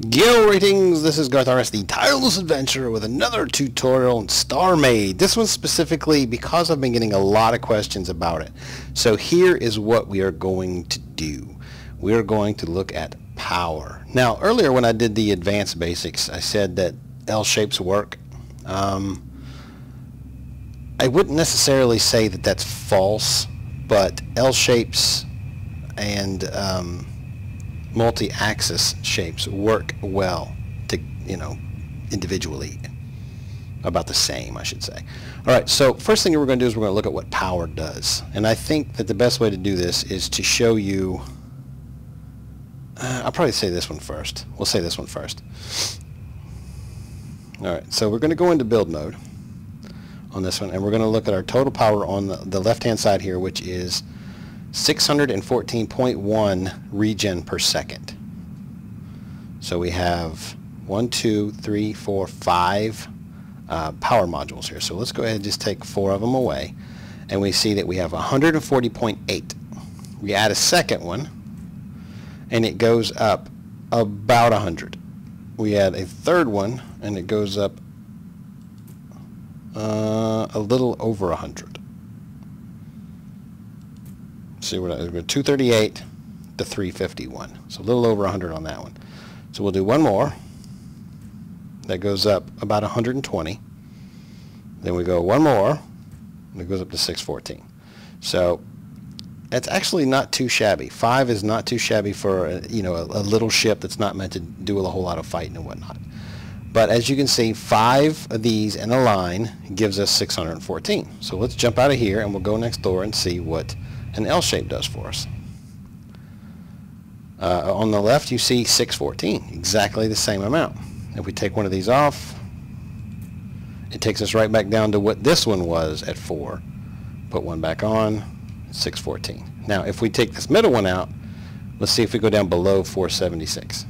Yo, ratings! This is garthrs, the tireless adventurer, with another tutorial on Starmade. This one specifically because I've been getting a lot of questions about it. So here is what we are going to do. We are going to look at power. Now, earlier when I did the advanced basics, I said that L shapes work. I wouldn't necessarily say that that's false, but L shapes and multi-axis shapes work well to, individually. About the same, I should say. All right, so first thing we're going to do is we're going to look at what power does. And I think that the best way to do this is to show you, I'll probably say this one first. We'll say this one first. All right, so we're going to go into build mode on this one, and we're going to look at our total power on the left-hand side here, which is 614.1 regen per second. So we have 1, 2, 3, 4, 5 power modules here. So let's go ahead and just take 4 of them away, and we see that we have 140.8. We add a second one, and it goes up about 100. We add a third one, and it goes up a little over 100. See what I 238 to 351, so a little over 100 on that one. So we'll do one more. That goes up about 120. Then we go one more, and it goes up to 614. So that's actually not too shabby. 5 is not too shabby for a little ship that's not meant to do a whole lot of fighting and whatnot. But as you can see, 5 of these in a line gives us 614. So let's jump out of here, and we'll go next door and see what an L shape does for us. On the left you see 614, exactly the same amount. If we take one of these off, it takes us right back down to what this one was at 4. Put one back on, 614. Now if we take this middle one out, let's see if we go down below 476.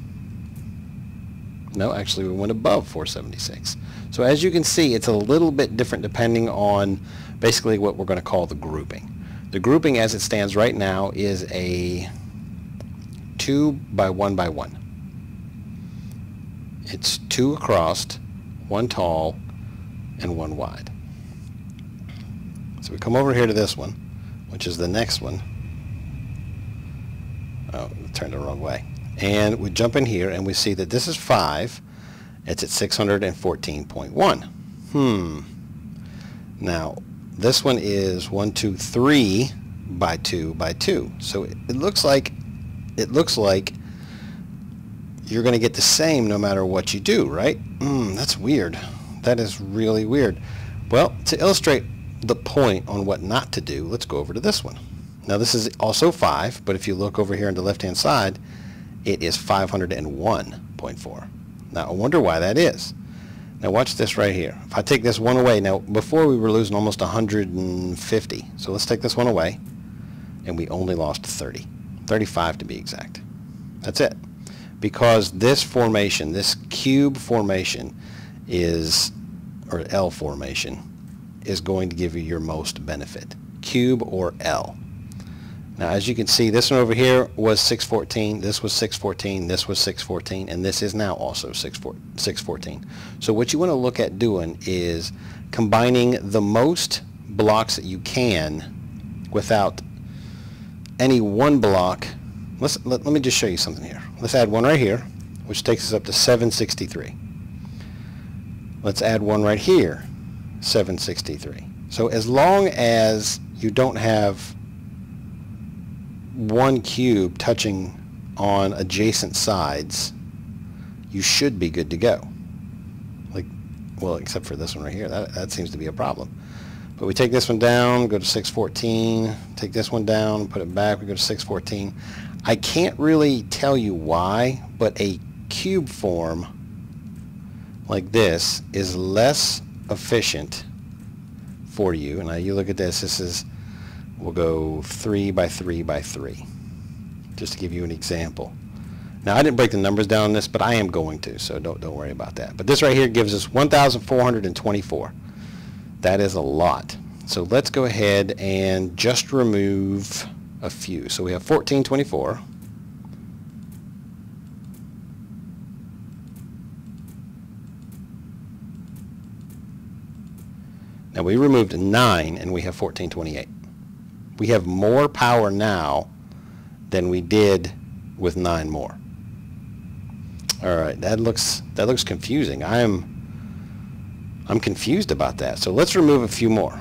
No, actually we went above 476. So as you can see, it's a little bit different depending on basically what we're going to call the grouping. The grouping as it stands right now is a 2 by 1 by 1. It's 2 across, 1 tall, and 1 wide. So we come over here to this one, which is the next one. Oh, it turned the wrong way. And we jump in here and we see that this is 5. It's at 614.1. Now, this one is 1, 2, 3 by 2 by 2. So it looks like you're going to get the same no matter what you do, right? That's weird. That is really weird. Well, to illustrate the point on what not to do, let's go over to this one. Now this is also 5, but if you look over here on the left-hand side, it is 501.4. Now I wonder why that is. Now watch this right here. If I take this one away, now before we were losing almost 150. So let's take this one away, and we only lost 30. 35 to be exact. That's it. Because this formation, this cube formation is, or L formation, is going to give you your most benefit. Cube or L. Now as you can see, this one over here was 614, this was 614, this was 614, and this is now also 614. So what you want to look at doing is combining the most blocks that you can without any one block. Let me just show you something here. Let's add one right here, which takes us up to 763. Let's add one right here, 763. So as long as you don't have one cube touching on adjacent sides, you should be good to go. Well, except for this one right here. That seems to be a problem. But we take this one down, go to 614, take this one down, put it back, we go to 614. I can't really tell you why, but a cube form like this is less efficient for you. Now you look at this, we'll go 3 by 3 by 3, just to give you an example. Now I didn't break the numbers down on this, but I am going to, so don't worry about that. But this right here gives us 1,424. That is a lot. So let's go ahead and just remove a few. So we have 1424. Now we removed 9 and we have 1428. We have more power now than we did with 9 more. All right, that looks confusing. I'm confused about that. So let's remove a few more.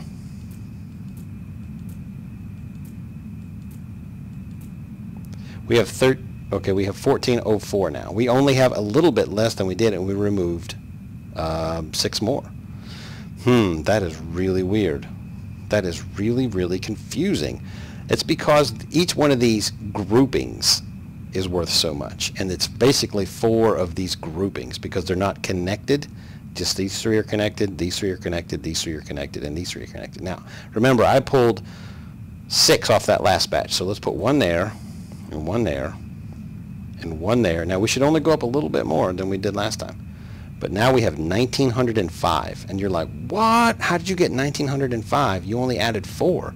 We have we have 1404 now. We only have a little bit less than we did, and we removed 6 more. That is really weird. That is really, really confusing. It's because each one of these groupings is worth so much, and it's basically 4 of these groupings because they're not connected. Just these 3 are connected, these 3 are connected, these 3 are connected, and these 3 are connected. Now, remember, I pulled 6 off that last batch, so let's put 1 there, and 1 there, and 1 there. Now, we should only go up a little bit more than we did last time. But now we have 1905, and you're like, what? How did you get 1905? You only added 4.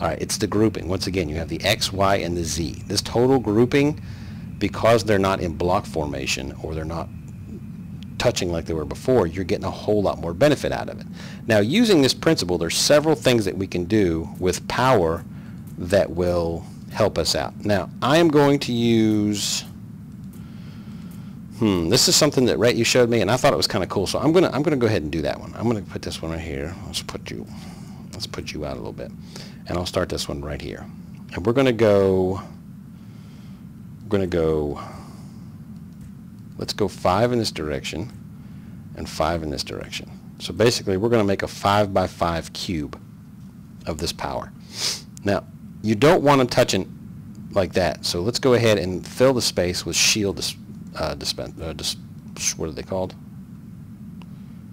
All right, it's the grouping. Once again, you have the X, Y, and the Z. This total grouping, because they're not in block formation or they're not touching like they were before, you're getting a whole lot more benefit out of it. Now, using this principle, there's several things that we can do with power that will help us out. Now, I am going to use... this is something that Rhett, you showed me, and I thought it was kind of cool. So I'm gonna go ahead and do that one. I'm gonna put this one right here. Let's put you out a little bit, and I'll start this one right here. And we're gonna go. Let's go 5 in this direction, and 5 in this direction. So basically, we're gonna make a 5 by 5 cube of this power. Now, you don't want them touching like that. So let's go ahead and fill the space with shield. What are they called?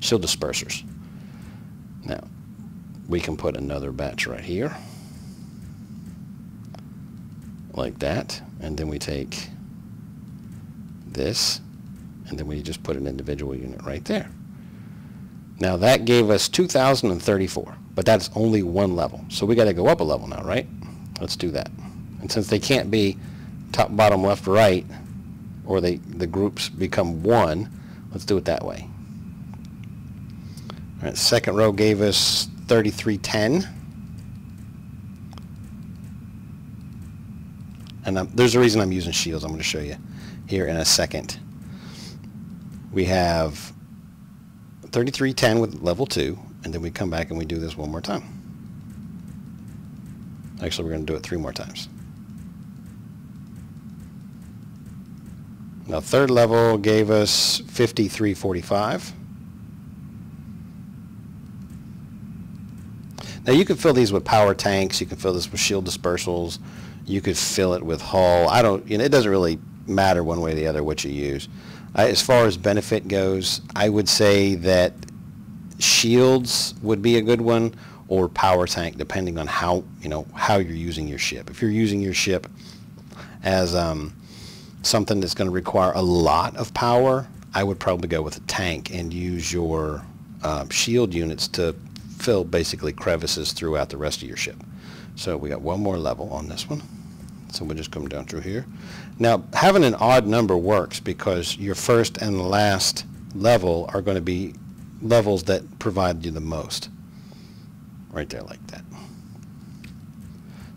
Shield dispersers. Now, we can put another batch right here, like that, and then we take this, and then we just put an individual unit right there. Now, that gave us 2,034, but that's only 1 level. So we got to go up a level now, right? Let's do that. And since they can't be top, bottom, left, right, or the groups become 1, let's do it that way. All right, second row gave us 3310. And there's a reason I'm using shields. I'm going to show you here in a second. We have 3310 with level 2, and then we come back and we do this one more time. Actually, we're going to do it 3 more times. Now, third level gave us 5345. Now, you can fill these with power tanks. You can fill this with shield dispersals. You could fill it with hull. It doesn't really matter one way or the other what you use. As far as benefit goes, I would say that shields would be a good one, or power tank, depending on how you're using your ship. If you're using your ship as something that's going to require a lot of power, I would probably go with a tank and use your shield units to fill basically crevices throughout the rest of your ship. So we got 1 more level on this one. So we'll just come down through here. Now, having an odd number works because your first and last level are going to be levels that provide you the most. Right there like that.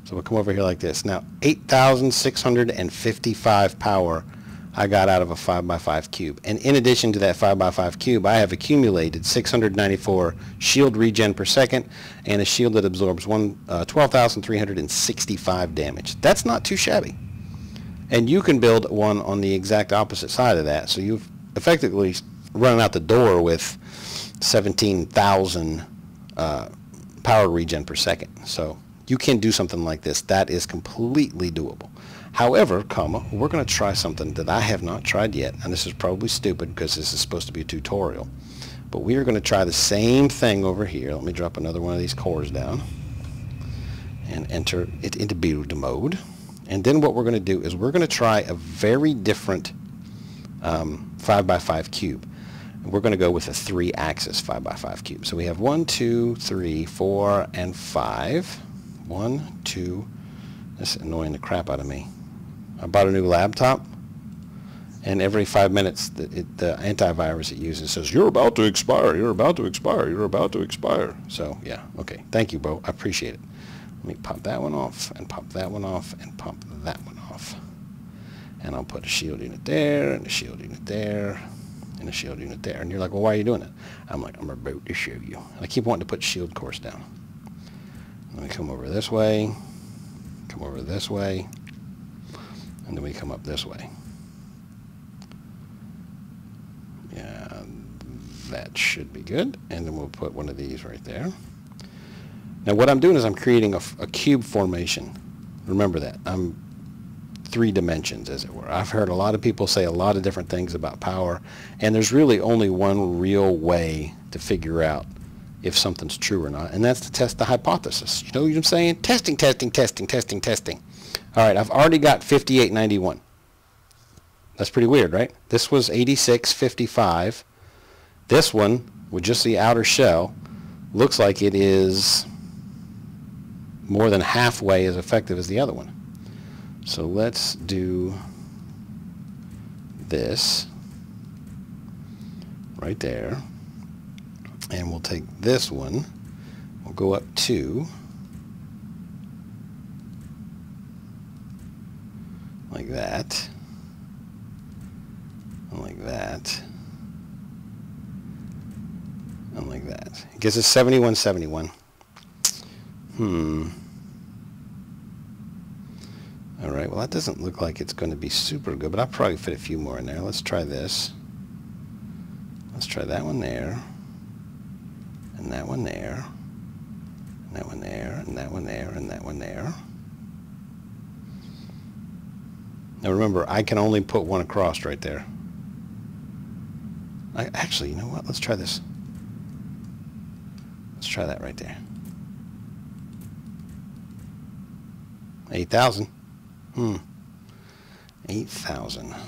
So we'll come over here like this. Now, 8,655 power I got out of a 5 by 5 cube. And in addition to that 5 by 5 cube, I have accumulated 694 shield regen per second and a shield that absorbs 12,365 damage. That's not too shabby. And you can build one on the exact opposite side of that. So you've effectively run out the door with 17,000 power regen per second. So you can do something like this. That is completely doable. However, we're going to try something that I have not tried yet, and this is probably stupid because this is supposed to be a tutorial. But we are going to try the same thing over here. Let me drop another one of these cores down and enter it into build mode. And then what we're going to do is we're going to try a very different 5 by 5 cube. We're going to go with a 3-axis 5 by 5 cube. So we have 1, 2, 3, 4, and 5. 1, 2. That's annoying the crap out of me. I bought a new laptop, And every 5 minutes, the antivirus it uses says, you're about to expire, you're about to expire, you're about to expire. So, yeah, okay. Thank you, Bo. I appreciate it. Let me pop that one off, and pop that one off, and pop that one off. And I'll put a shield unit there, and a shield unit there, and a shield unit there. And you're like, well, why are you doing it? I'm like, I'm about to show you. And I keep wanting to put shield course down. Let me come over this way, come over this way, and then we come up this way. Yeah, that should be good. And then we'll put one of these right there. Now what I'm doing is I'm creating a cube formation. Remember that. I'm 3 dimensions, as it were. I've heard a lot of people say a lot of different things about power, and there's really only one real way to figure out if something's true or not, and that's to test the hypothesis. You know what I'm saying? Testing, testing, testing, testing, testing. All right, I've already got 5891. That's pretty weird, right? This was 8655. This one, with just the outer shell, looks like it is more than halfway as effective as the other one. So let's do this right there. And we'll take this one. We'll go up 2. Like that. And like that. And like that. It gives us 7171. Alright, well that doesn't look like it's going to be super good, but I'll probably fit a few more in there. Let's try this. Let's try that one there. And that one there. And that one there. And that one there. And that one there. Now remember, I can only put one across right there. Actually, you know what? Let's try this. Let's try that right there. 8,000. 8,000. Wonder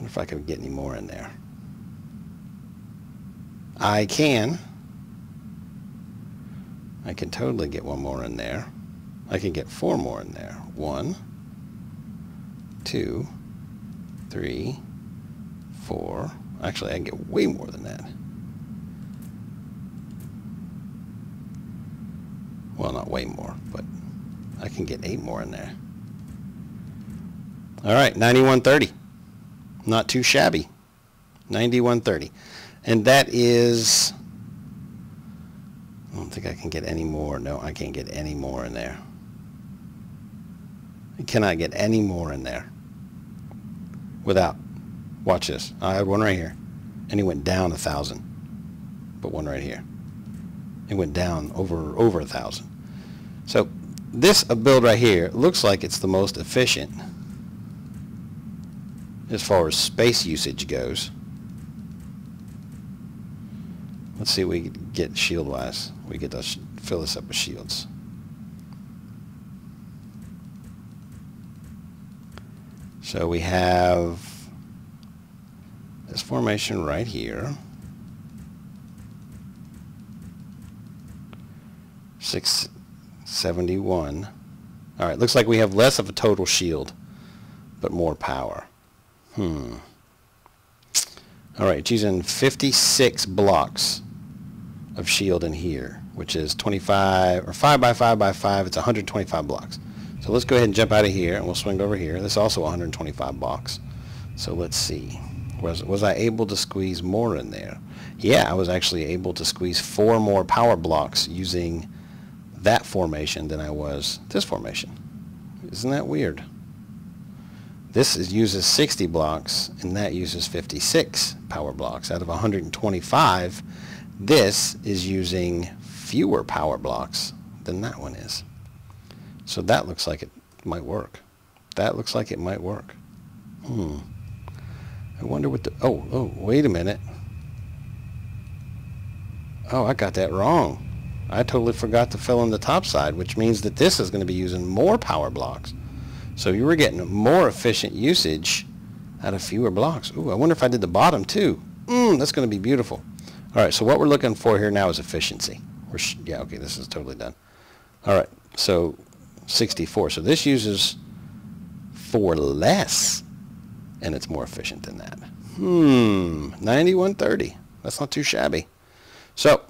if I could get any more in there. I can totally get one more in there. I can get 4 more in there. 1, 2, 3, 4. Actually, I can get way more than that. Well, not way more, but I can get 8 more in there. All right, 9130. Not too shabby. 9130. And that is, I don't think I can get any more. No, I can't get any more in there. I cannot get any more in there without, watch this. I had one right here, and it went down 1,000. But one right here. It went down over 1,000. So this build right here looks like it's the most efficient as far as space usage goes. Let's see what we get shield-wise. We get to fill this up with shields. So we have this formation right here. 671. All right, looks like we have less of a total shield, but more power. All right, it's using 56 blocks of shield in here, which is 25 or 5 by 5 by 5. It's 125 blocks. So let's go ahead and jump out of here, and we'll swing over here. This is also 125 blocks. So let's see. Was I able to squeeze more in there? Yeah, I was actually able to squeeze 4 more power blocks using that formation than I was this formation. Isn't that weird? This uses 60 blocks, and that uses 56 power blocks. Out of 125, this is using fewer power blocks than that one is. So that looks like it might work. That looks like it might work. I wonder what the... Oh, wait a minute. Oh, I got that wrong. I totally forgot to fill in the top side, which means that this is going to be using more power blocks. So you were getting more efficient usage out of fewer blocks. Ooh, I wonder if I did the bottom too. That's going to be beautiful. All right, so what we're looking for here now is efficiency. Yeah, okay, this is totally done. All right, so 64. So this uses 4 less and it's more efficient than that. 9130. That's not too shabby. So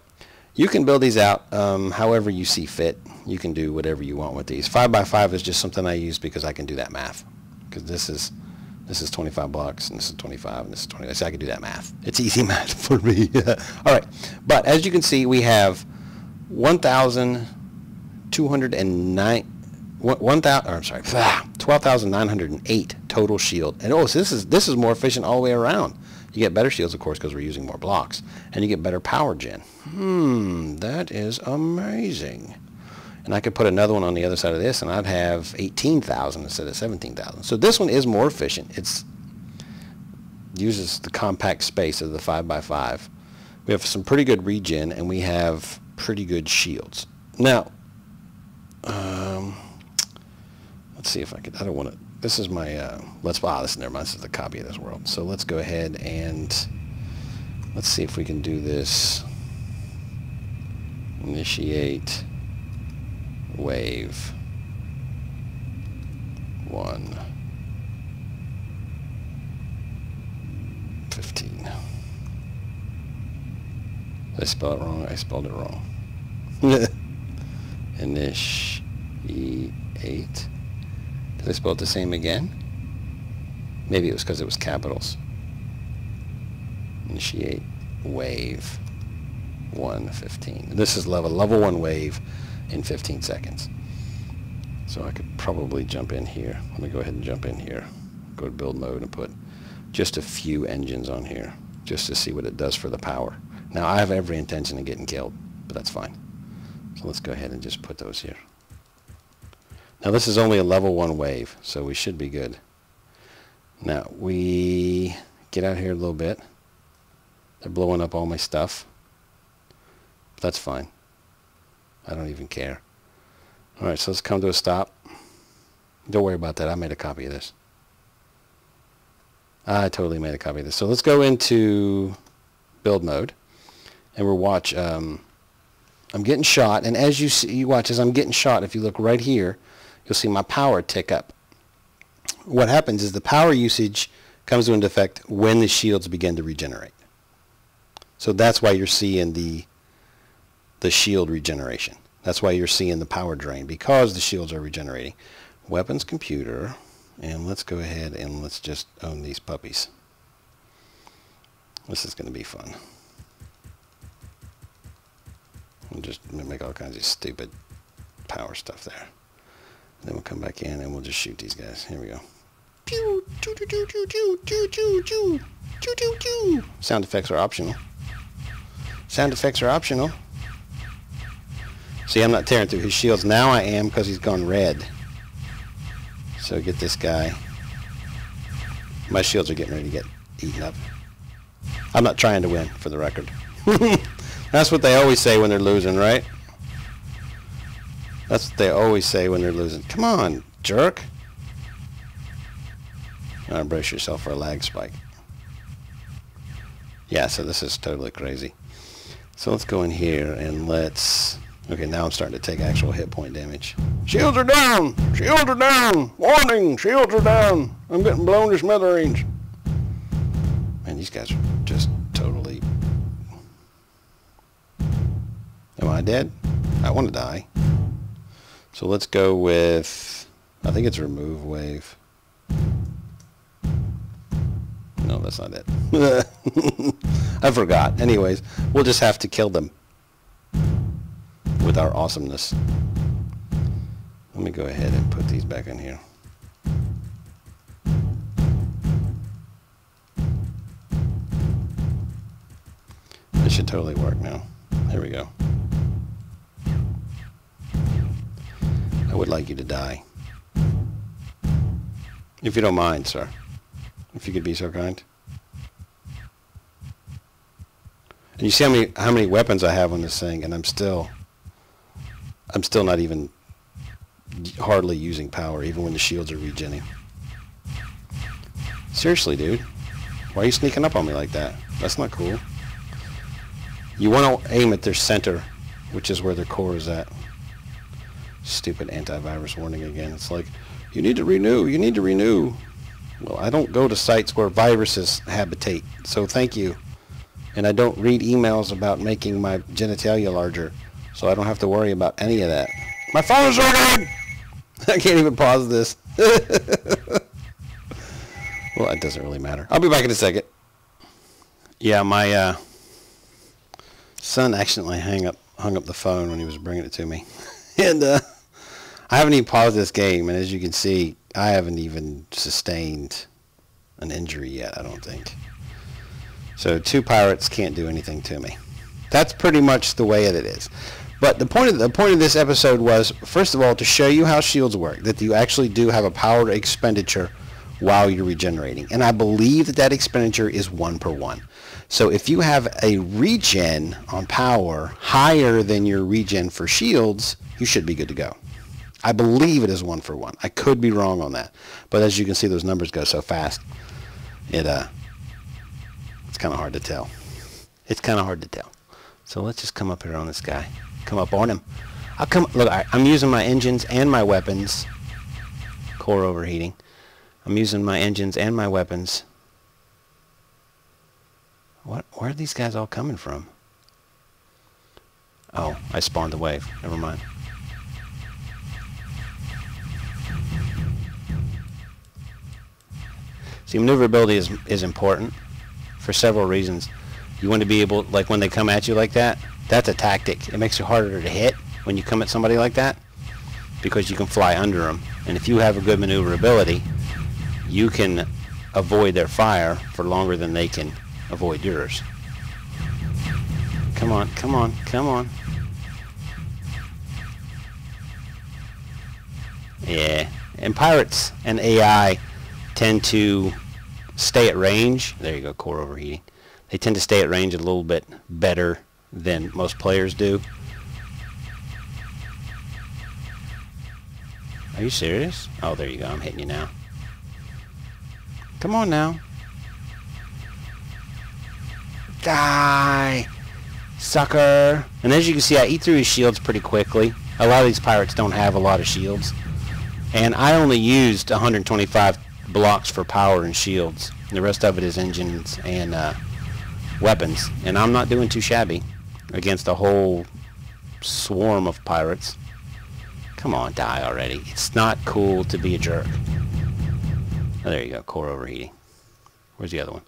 you can build these out however you see fit. You can do whatever you want with these. 5x5 is just something I use because I can do that math. Because this is $25 and this is 25 and this is 20. So I can do that math. It's easy math for me. All right. But as you can see, we have 12,908 total shield. And oh, so this is more efficient all the way around. You get better shields, of course, because we're using more blocks, and you get better power gen. That is amazing. And I could put another one on the other side of this, and I'd have 18,000 instead of 17,000. So this one is more efficient. It uses the compact space of the 5x5. We have some pretty good regen, and we have pretty good shields. Now, let's see if I could. I don't want to. This is my. Never mind. This is the copy of this world. So let's go ahead and let's see if we can do this. Initiate wave 1 15. Did I spell it wrong? I spelled it wrong. Initiate. Did I spell it the same again? Maybe it was because it was capitals. Initiate wave 1:15. This is level 1 wave in 15 seconds. So I could probably jump in here. Let me go ahead and jump in here. Go to build mode and put just a few engines on here just to see what it does for the power. Now I have every intention of getting killed, but that's fine. So let's go ahead and just put those here. Now this is only a level 1 wave, so we should be good. Now we get out here a little bit. They're blowing up all my stuff. That's fine. I don't even care. Alright, so let's come to a stop. Don't worry about that. I made a copy of this. I totally made a copy of this. So let's go into build mode. And we'll watch. I'm getting shot. And as you see, you watch as I'm getting shot, if you look right here, you'll see my power tick up. What happens is the power usage comes into effect when the shields begin to regenerate. So that's why you're seeing the shield regeneration. That's why you're seeing the power drain, because the shields are regenerating. Weapons computer, and let's go ahead and let's just own these puppies. This is going to be fun. We'll just make all kinds of stupid power stuff there. Then we'll come back in and we'll just shoot these guys. Here we go. Pew, choo, choo, choo, choo, choo, choo, choo, choo, choo, choo, choo. Sound effects are optional. Sound effects are optional. See, I'm not tearing through his shields. Now I am, because he's gone red. So get this guy. My shields are getting ready to get eaten up. I'm not trying to win, for the record. That's what they always say when they're losing, right? That's what they always say when they're losing. Come on, jerk. Now brace yourself for a lag spike. Yeah, so this is totally crazy. So let's go in here and let's... Okay, now I'm starting to take actual hit point damage. Shields are down! Shields are down! Warning! Shields are down! I'm getting blown to smithereens. Man, these guys are just totally... Am I dead? I want to die. So let's go with... I think it's remove wave. No, that's not it. I forgot. Anyways, we'll just have to kill them with our awesomeness. Let me go ahead and put these back in here. This should totally work now. There we go. I would like you to die. If you don't mind, sir. If you could be so kind. And you see how many weapons I have on this thing, and I'm still not even hardly using power, even when the shields are regenning. Seriously, dude. Why are you sneaking up on me like that? That's not cool. You want to aim at their center, which is where their core is at. Stupid antivirus warning again. It's like, you need to renew, you need to renew. Well, I don't go to sites where viruses habitate, so thank you. And I don't read emails about making my genitalia larger, so I don't have to worry about any of that. My phone is ringing! I can't even pause this. Well, it doesn't really matter. I'll be back in a second. Yeah, my son accidentally hung up the phone when he was bringing it to me. And I haven't even paused this game, and as you can see, I haven't even sustained an injury yet, I don't think. So 2 pirates can't do anything to me. That's pretty much the way it is. But the point of this episode was, first of all, to show you how shields work, that you actually do have a power expenditure while you're regenerating. And I believe that expenditure is 1 per 1. So if you have a regen on power higher than your regen for shields, you should be good to go. I believe it is 1 for 1. I could be wrong on that. But as you can see, those numbers go so fast. It's kind of hard to tell. It's kind of hard to tell. So let's just come up here on this guy. Come up on him. Look, I'm using my engines and my weapons. Core overheating. I'm using my engines and my weapons. Where are these guys all coming from? Oh, I spawned the wave. Never mind. See, maneuverability is important for several reasons. You want to be able, like when they come at you like that, that's a tactic. It makes it harder to hit when you come at somebody like that because you can fly under them. And if you have a good maneuverability, you can avoid their fire for longer than they can avoid yours. Come on, come on, come on. Yeah, and pirates and AI tend to stay at range. There you go, core overheating. They tend to stay at range a little bit better than most players do. Are you serious? Oh, there you go. I'm hitting you now. Come on now. Die, sucker. And as you can see, I eat through his shields pretty quickly. A lot of these pirates don't have a lot of shields. And I only used 125 blocks for power and shields. The rest of it is engines and weapons. And I'm not doing too shabby against a whole swarm of pirates. Come on, die already. It's not cool to be a jerk. Oh, there you go, core overheating. Where's the other one?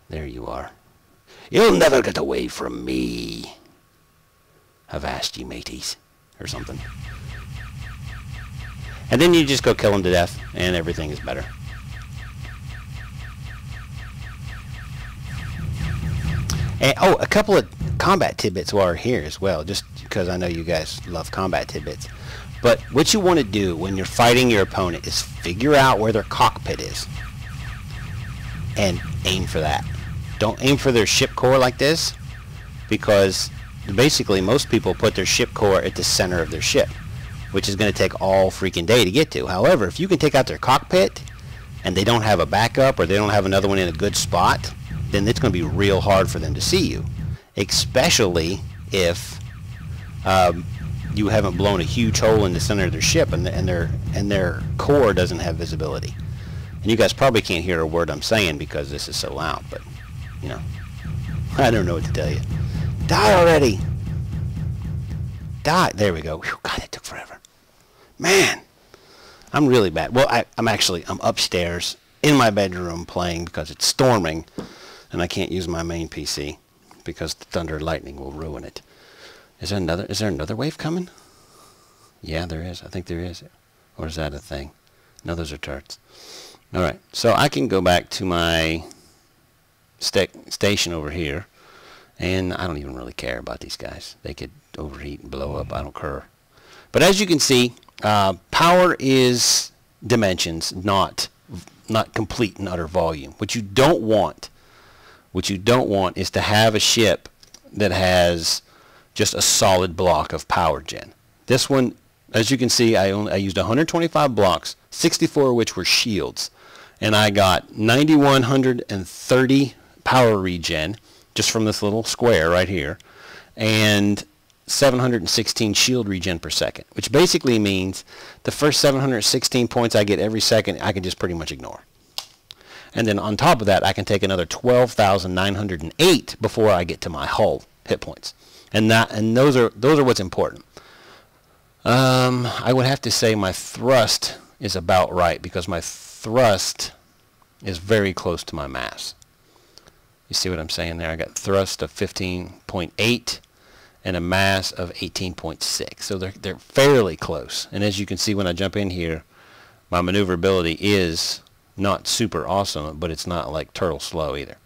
There you are. You'll never get away from me. Avast ye mateys. Or something. And then you just go kill them to death, and everything is better. And, oh, a couple of combat tidbits while we're here as well, just because I know you guys love combat tidbits. But what you want to do when you're fighting your opponent is figure out where their cockpit is. And aim for that. Don't aim for their ship core like this, because basically most people put their ship core at the center of their ship, which is going to take all freaking day to get to. However, if you can take out their cockpit and they don't have a backup or they don't have another one in a good spot, then it's going to be real hard for them to see you, especially if you haven't blown a huge hole in the center of their ship and their core doesn't have visibility. And you guys probably can't hear a word I'm saying because this is so loud, but you know, I don't know what to tell you. Die already! Die! There we go. Whew, God, it took forever. Man, I'm really bad. Well, I'm upstairs in my bedroom playing because it's storming, and I can't use my main PC because the thunder and lightning will ruin it. Is there another wave coming? Yeah, there is. I think there is. Or is that a thing? No, those are turrets. All right, so I can go back to my station over here, and I don't even really care about these guys. They could overheat and blow up. I don't care. But as you can see, power is dimensions, not complete and utter volume. What you don't want is to have a ship that has just a solid block of power gen. This one, as you can see, I used 125 blocks, 64 of which were shields, and I got 9,130 power regen just from this little square right here, and 716 shield regen per second, which basically means the first 716 points I get every second I can just pretty much ignore. And then on top of that, I can take another 12,908 before I get to my hull hit points. And those are what's important. I would have to say my thrust is about right, because my thrust is very close to my mass. You see what I'm saying there? I got thrust of 15.8 and a mass of 18.6. So they're fairly close. And as you can see when I jump in here, my maneuverability is not super awesome, but it's not like turtle slow either.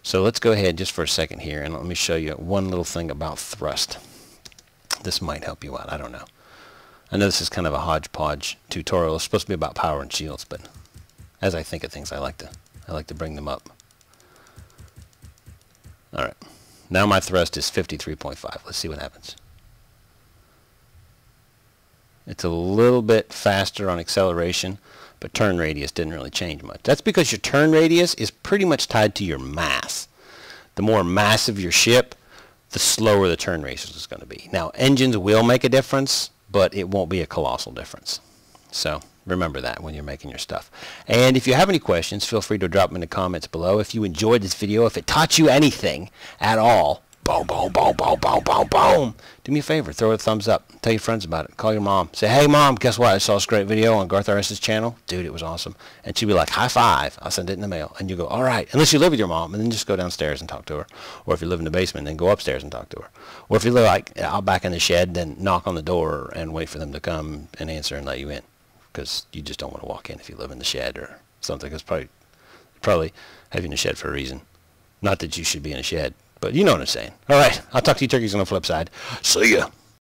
So let's go ahead just for a second here and let me show you one little thing about thrust. This might help you out. I don't know. I know this is kind of a hodgepodge tutorial. It's supposed to be about power and shields, but as I think of things, I like to bring them up. All right. Now my thrust is 53.5. Let's see what happens. It's a little bit faster on acceleration, but turn radius didn't really change much. That's because your turn radius is pretty much tied to your mass. The more massive your ship, the slower the turn radius is going to be. Now, engines will make a difference, but it won't be a colossal difference. So remember that when you're making your stuff. And if you have any questions, feel free to drop them in the comments below. If you enjoyed this video, if it taught you anything at all, boom, boom, boom, boom, boom, boom, boom, do me a favor, throw it a thumbs up. Tell your friends about it. Call your mom. Say, hey, Mom, guess what? I saw this great video on garthrs' channel. Dude, it was awesome. And she'll be like, high five. I'll send it in the mail. And you go, all right. Unless you live with your mom, and then just go downstairs and talk to her. Or if you live in the basement, then go upstairs and talk to her. Or if you live like out back in the shed, then knock on the door and wait for them to come and answer and let you in. Because you just don't want to walk in if you live in the shed or something. Because probably have you in the shed for a reason. Not that you should be in a shed, but you know what I'm saying. All right. I'll talk to you turkeys on the flip side. See ya.